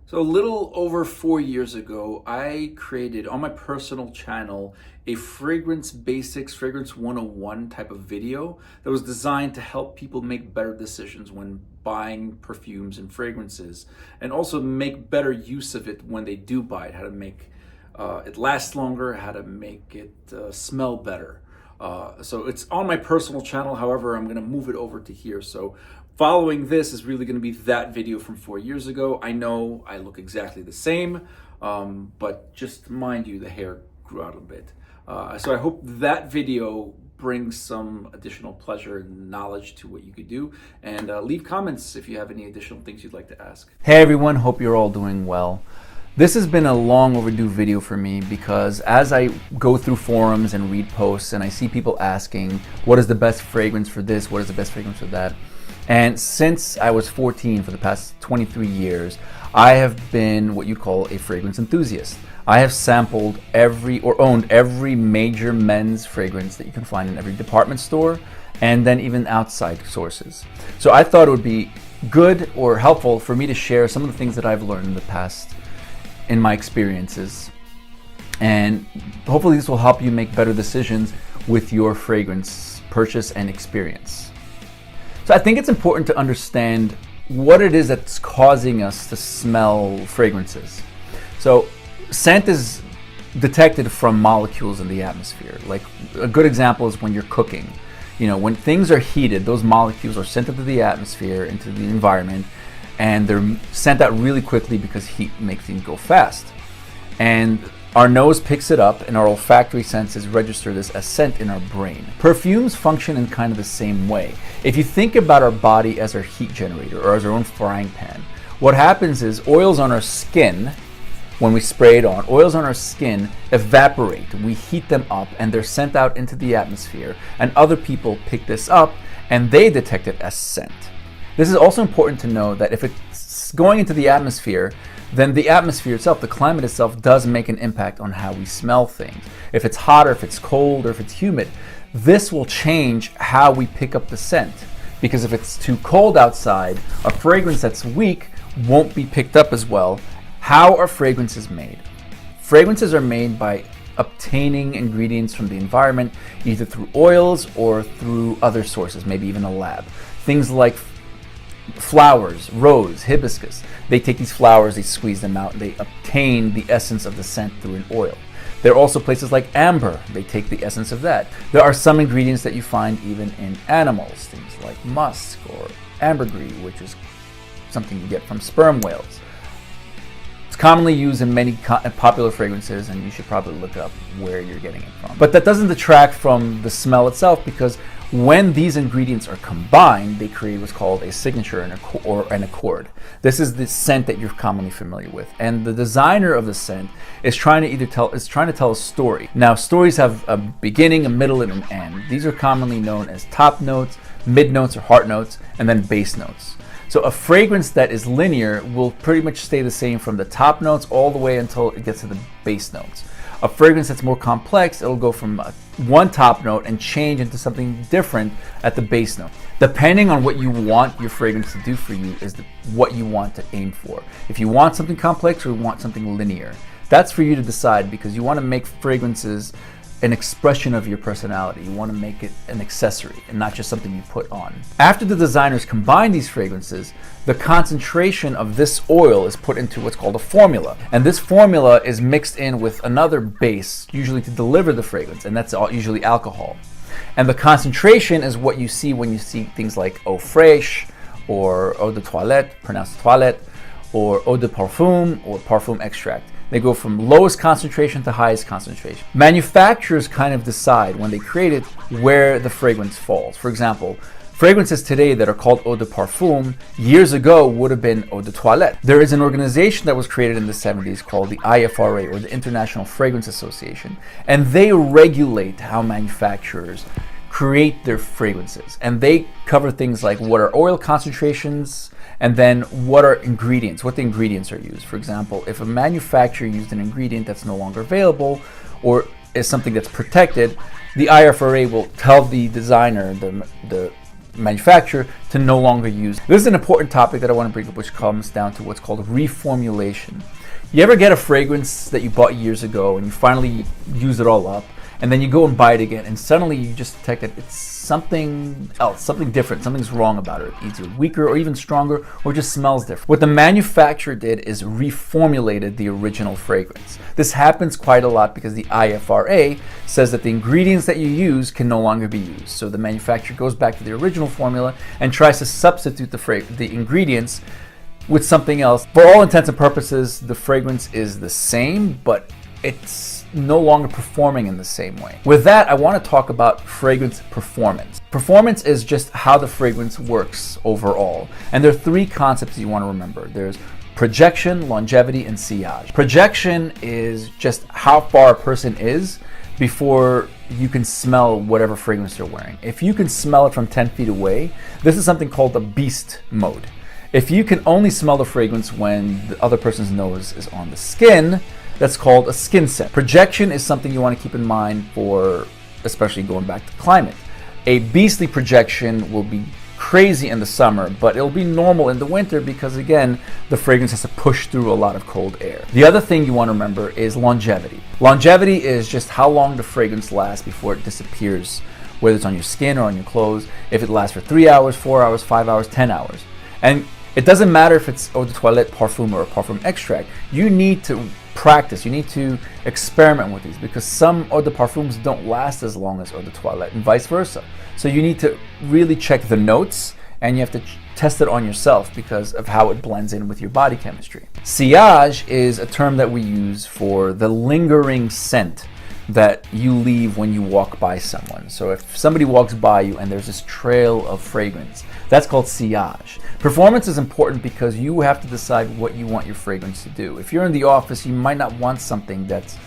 So a little over 4 years ago, I created on my personal channel a fragrance basics, fragrance 101 type of video that was designed to help people make better decisions when buying perfumes and fragrances, and also make better use of it when they do buy it, how to make it last longer, how to make it smell better. So it's on my personal channel. However, I'm going to move it over to here. So following this is really going to be that video from 4 years ago. I know I look exactly the same, but just mind you, the hair grew out a bit. So I hope that video brings some additional pleasure and knowledge to what you could do. And leave comments if you have any additional things you'd like to ask. Hey everyone, hope you're all doing well. This has been a long overdue video for me because as I go through forums and read posts and I see people asking, what is the best fragrance for this? What is the best fragrance for that? And since I was 14, for the past 23 years, I have been what you call a fragrance enthusiast. I have sampled owned every major men's fragrance that you can find in every department store, and then even outside sources. So I thought it would be good or helpful for me to share some of the things that I've learned in the past in my experiences, and hopefully this will help you make better decisions with your fragrance purchase and experience. So I think it's important to understand what it is that's causing us to smell fragrances. So scent is detected from molecules in the atmosphere. Like a good example is when you're cooking. You know, when things are heated, those molecules are sent into the atmosphere, into the environment, and they're sent out really quickly because heat makes things go fast. And our nose picks it up and our olfactory senses register this as scent in our brain. Perfumes function in kind of the same way. If you think about our body as our heat generator or as our own frying pan, what happens is oils on our skin, when we spray it on, oils on our skin evaporate. We heat them up and they're sent out into the atmosphere, and other people pick this up and they detect it as scent. This is also important to know that if it's going into the atmosphere, then the atmosphere itself, the climate itself, does make an impact on how we smell things. If it's hot or if it's cold or if it's humid, this will change how we pick up the scent. Because if it's too cold outside, a fragrance that's weak won't be picked up as well. How are fragrances made? Fragrances are made by obtaining ingredients from the environment, either through oils or through other sources, maybe even a lab. Things like flowers, rose, hibiscus. They take these flowers, they squeeze them out, and they obtain the essence of the scent through an oil. There are also places like amber. They take the essence of that. There are some ingredients that you find even in animals, things like musk or ambergris, which is something you get from sperm whales. It's commonly used in many popular fragrances, and you should probably look up where you're getting it from. But that doesn't detract from the smell itself, because when these ingredients are combined, they create what's called a signature or an accord. This is the scent that you're commonly familiar with, and the designer of the scent is trying to tell a story. Now, stories have a beginning, a middle, and an end. These are commonly known as top notes, mid notes or heart notes, and then base notes. So a fragrance that is linear will pretty much stay the same from the top notes all the way until it gets to the base notes. A fragrance that's more complex, it'll go from one top note and change into something different at the base note. Depending on what you want your fragrance to do for you is what you want to aim for. If you want something complex or you want something linear, that's for you to decide, because you want to make fragrances an expression of your personality. You want to make it an accessory and not just something you put on. After the designers combine these fragrances, the concentration of this oil is put into what's called a formula. And this formula is mixed in with another base, usually to deliver the fragrance, and that's usually alcohol. And the concentration is what you see when you see things like eau fraiche or eau de toilette, pronounced toilette, or eau de parfum or parfum extract. They go from lowest concentration to highest concentration. Manufacturers kind of decide when they create it where the fragrance falls. For example, fragrances today that are called eau de parfum years ago would have been eau de toilette. There is an organization that was created in the 70s called the IFRA, or the International Fragrance Association, and they regulate how manufacturers create their fragrances. And they cover things like what are oil concentrations, and then what are ingredients, what the ingredients are used. For example, if a manufacturer used an ingredient that's no longer available or is something that's protected, the IFRA will tell the designer, the manufacturer to no longer use. This is an important topic that I want to bring up, which comes down to what's called reformulation. You ever get a fragrance that you bought years ago and you finally use it all up, and then you go and buy it again, and suddenly you just detect that it's something else, something different, something's wrong about it. It's either weaker or even stronger, or just smells different. What the manufacturer did is reformulated the original fragrance. This happens quite a lot because the IFRA says that the ingredients that you use can no longer be used. So the manufacturer goes back to the original formula and tries to substitute the ingredients with something else. For all intents and purposes, the fragrance is the same, but it's no longer performing in the same way. With that, I want to talk about fragrance performance. Performance is just how the fragrance works overall. And there are three concepts you want to remember. There's projection, longevity, and sillage. Projection is just how far a person is before you can smell whatever fragrance they're wearing. If you can smell it from 10 feet away, this is something called the beast mode. If you can only smell the fragrance when the other person's nose is on the skin, that's called a skin scent. Projection is something you want to keep in mind for, especially going back to climate. A beastly projection will be crazy in the summer, but it'll be normal in the winter because, again, the fragrance has to push through a lot of cold air. The other thing you want to remember is longevity. Longevity is just how long the fragrance lasts before it disappears, whether it's on your skin or on your clothes. If it lasts for 3 hours, 4 hours, 5 hours, 10 hours. And it doesn't matter if it's eau de toilette parfum or a parfum extract. You need to practice. You need to experiment with these because some eau de parfums don't last as long as eau de toilette and vice versa. So you need to really check the notes and you have to test it on yourself because of how it blends in with your body chemistry. Sillage is a term that we use for the lingering scent that you leave when you walk by someone. So if somebody walks by you and there's this trail of fragrance, that's called sillage. Performance is important because you have to decide what you want your fragrance to do. If you're in the office, you might not want something that's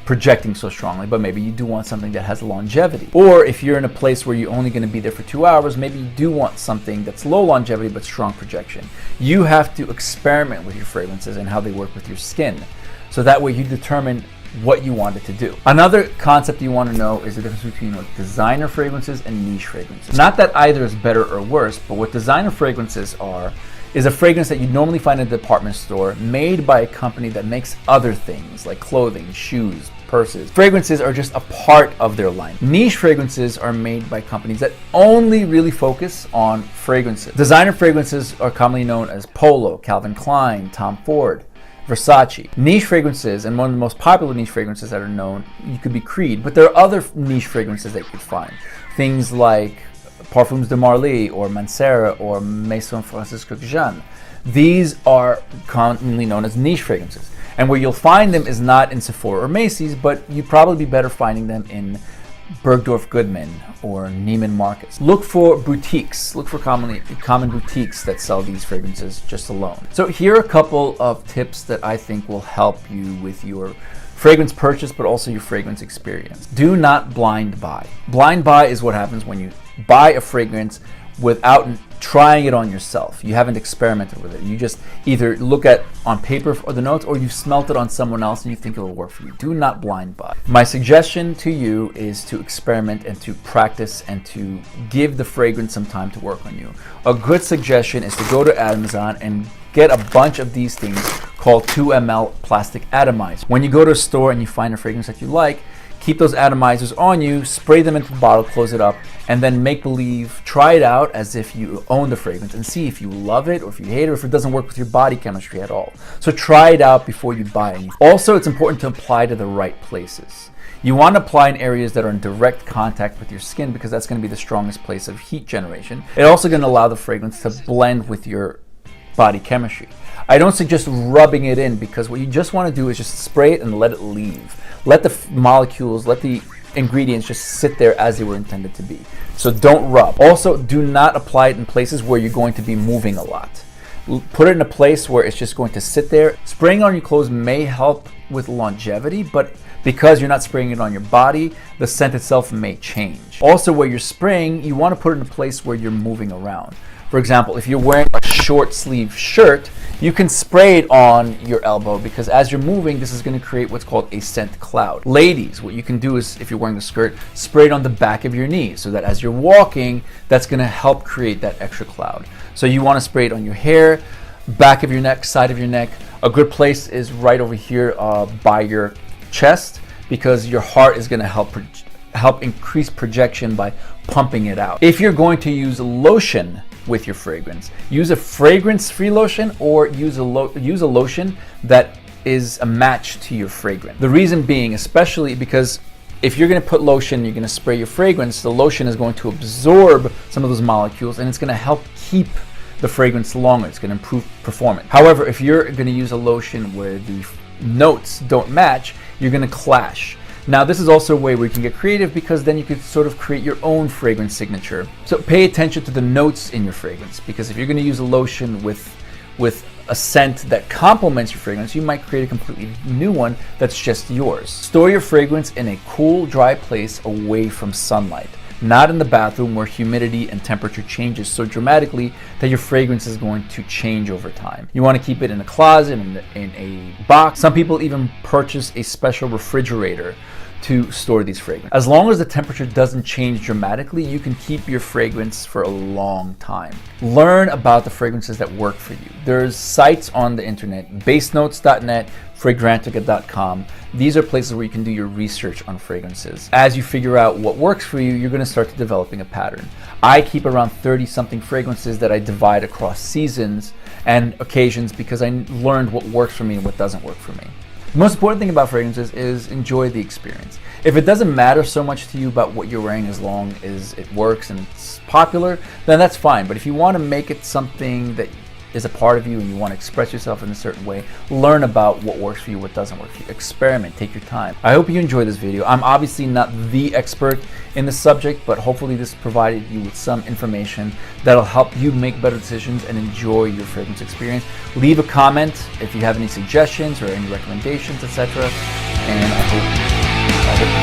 projecting so strongly, but maybe you do want something that has longevity. Or if you're in a place where you're only going to be there for 2 hours, maybe you do want something that's low longevity but strong projection. You have to experiment with your fragrances and how they work with your skin. So that way you determine what you want it to do. Another concept you want to know is the difference between designer fragrances and niche fragrances. Not that either is better or worse, but what designer fragrances are is a fragrance that you normally find in a department store made by a company that makes other things like clothing, shoes, purses. Fragrances are just a part of their line. Niche fragrances are made by companies that only really focus on fragrances. Designer fragrances are commonly known as Polo, Calvin Klein, Tom Ford, Versace. Niche fragrances, and one of the most popular niche fragrances that are known, you could be Creed, but there are other niche fragrances that you could find. Things like Parfums de Marly or Mancera or Maison Francis Jeanne. These are commonly known as niche fragrances. And where you'll find them is not in Sephora or Macy's, but you'd probably be better finding them in Bergdorf Goodman or Neiman Marcus. Look for boutiques. Look for common boutiques that sell these fragrances just alone. So here are a couple of tips that I think will help you with your fragrance purchase, but also your fragrance experience. Do not blind buy. Blind buy is what happens when you buy a fragrance without trying it on yourself. You haven't experimented with it. You just either look at on paper or the notes, or you've smelt it on someone else and you think it'll work for you. Do not blind buy. My suggestion to you is to experiment and to practice and to give the fragrance some time to work on you. A good suggestion is to go to Amazon and get a bunch of these things called 2 ml plastic atomizers. When you go to a store and you find a fragrance that you like, keep those atomizers on you, spray them into the bottle, close it up, and then make believe, try it out as if you own the fragrance and see if you love it or if you hate it or if it doesn't work with your body chemistry at all. So try it out before you buy it. Also, it's important to apply to the right places. You want to apply in areas that are in direct contact with your skin because that's going to be the strongest place of heat generation. It's also going to allow the fragrance to blend with your body chemistry. I don't suggest rubbing it in because what you just want to do is just spray it and let it leave. Let the molecules, let the ingredients just sit there as they were intended to be. So don't rub. Also, do not apply it in places where you're going to be moving a lot. Put it in a place where it's just going to sit there. Spraying on your clothes may help with longevity, but because you're not spraying it on your body, the scent itself may change. Also, where you're spraying, you want to put it in a place where you're moving around. For example, if you're wearing a short sleeve shirt, you can spray it on your elbow, because as you're moving, this is going to create what's called a scent cloud. Ladies, what you can do is, if you're wearing a skirt, spray it on the back of your knee, so that as you're walking, that's going to help create that extra cloud. So you want to spray it on your hair, back of your neck, side of your neck. A good place is right over here by your chest, because your heart is going to help increase projection by pumping it out. If you're going to use lotion with your fragrance, use a fragrance-free lotion, or use a lotion that is a match to your fragrance. The reason being, especially because if you're going to put lotion, you're going to spray your fragrance, the lotion is going to absorb some of those molecules, and it's going to help keep the fragrance longer. It's going to improve performance. However, if you're going to use a lotion where the notes don't match, you're going to clash. Now, this is also a way where you can get creative, because then you could sort of create your own fragrance signature. So pay attention to the notes in your fragrance, because if you're going to use a lotion with a scent that complements your fragrance, you might create a completely new one that's just yours. Store your fragrance in a cool, dry place away from sunlight, not in the bathroom where humidity and temperature changes so dramatically that your fragrance is going to change over time. You want to keep it in a closet, in a box. Some people even purchase a special refrigerator to store these fragrances. As long as the temperature doesn't change dramatically, you can keep your fragrance for a long time. Learn about the fragrances that work for you. There's sites on the internet, basenotes.net, fragrantica.com. These are places where you can do your research on fragrances. As you figure out what works for you, you're going to start developing a pattern. I keep around 30-something fragrances that I divide across seasons and occasions, because I learned what works for me and what doesn't work for me. The most important thing about fragrances is enjoy the experience. If it doesn't matter so much to you about what you're wearing, as long as it works and it's popular, then that's fine. But if you want to make it something that is a part of you and you want to express yourself in a certain way, learn about what works for you, what doesn't work for you. Experiment, take your time. I hope you enjoyed this video. I'm obviously not the expert in the subject, but hopefully this provided you with some information that'll help you make better decisions and enjoy your fragrance experience. Leave a comment if you have any suggestions or any recommendations, etc. And I hope